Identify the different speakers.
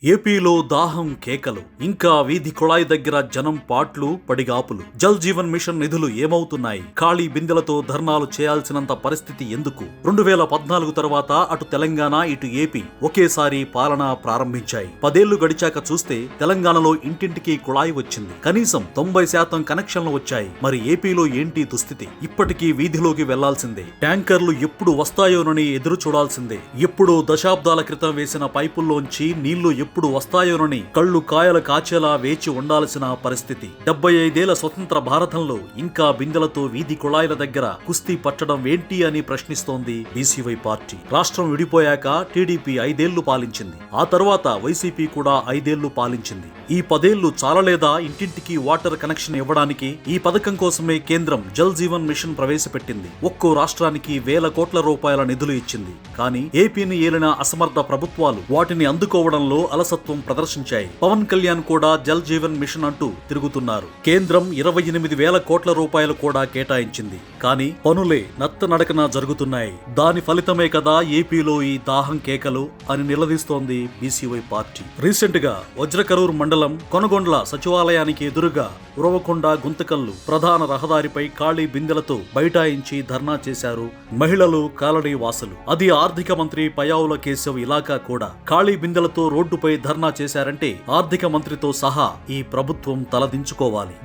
Speaker 1: ఏపీలో దాహం కేకలు, ఇంకా వీధి కుళాయి దగ్గర జనం పాట్లు పడిగాపులు. జల్ జీవన్ మిషన్ నిధులు ఏమవుతున్నాయి? ఖాళీ బిందెలతో ధర్నాలు చేయాల్సినంత పరిస్థితి ఎందుకు? 2014 తర్వాత అటు తెలంగాణ ఇటు ఏపీ ఒకేసారి పాలన ప్రారంభించాయి. 10 ఏళ్లు గడిచాక చూస్తే తెలంగాణలో ఇంటింటికి కుళాయి వచ్చింది. కనీసం 90% కనెక్షన్లు వచ్చాయి. మరి ఏపీలో ఏంటి దుస్థితి? ఇప్పటికీ వీధిలోకి వెళ్లాల్సిందే. ట్యాంకర్లు ఎప్పుడు వస్తాయోనని ఎదురు చూడాల్సిందే. ఎప్పుడో దశాబ్దాల క్రితం వేసిన పైపుల్లోంచి నీళ్లు ఎప్పుడు వస్తాయోనని కళ్ళు కాయలు కాచేలా వేచి ఉండాల్సిన పరిస్థితి. 75 ఏళ్ల స్వతంత్ర భారతంలో ఇంకా బిందెలతో వీధి కుళాయిల దగ్గర కుస్తీ పట్టడం ఏంటి అని ప్రశ్నిస్తోంది బీసీవై పార్టీ. రాష్ట్రం విడిపోయాక టీడీపీ 5 ఏళ్లు పాలించింది. ఆ తర్వాత వైసీపీ కూడా 5 ఏళ్లు పాలించింది. ఈ 10 ఏళ్లు చాలలేదా ఇంటింటికి వాటర్ కనెక్షన్ ఇవ్వడానికి? ఈ పథకం కోసమే కేంద్రం జల్ జీవన్ మిషన్ ప్రవేశపెట్టింది. ఒక్కో రాష్ట్రానికి వేల కోట్ల రూపాయల నిధులు ఇచ్చింది. కానీ ఏపీని ఏలిన అసమర్థ ప్రభుత్వాలు వాటిని అందుకోవడంలో అలసత్వం ప్రదర్శించాయి. పవన్ కళ్యాణ్ కూడా జల్ జీవన్ మిషన్ అంటూ తిరుగుతున్నారు. కేంద్రం 28,000 కోట్ల రూపాయలు కూడా కేటాయించింది. కానీ పనులే నత్తనడకన జరుగుతున్నాయి. దాని ఫలితమే కదా ఏపీలో ఈ దాహం కేకలు అని నిలదీస్తోంది బీసీవై పార్టీ. రీసెంట్ గా వజ్రకరూర్ మండలం కొనగొండ్ల సచివాలయానికి ఎదురుగా ఉరవకొండ గుంతకల్లు ప్రధాన రహదారిపై ఖాళీ బిందెలతో బైఠాయించి ధర్నా చేశారు మహిళలు, కాలనీ వాసులు. అది ఆర్థిక మంత్రి పయావుల కేశవ్ ఇలాకా కూడా. ఖాళీ బిందెలతో రోడ్డుపై ధర్నా చేశారంటే ఆర్థిక మంత్రితో సహా ఈ ప్రభుత్వం తలదించుకోవాలి.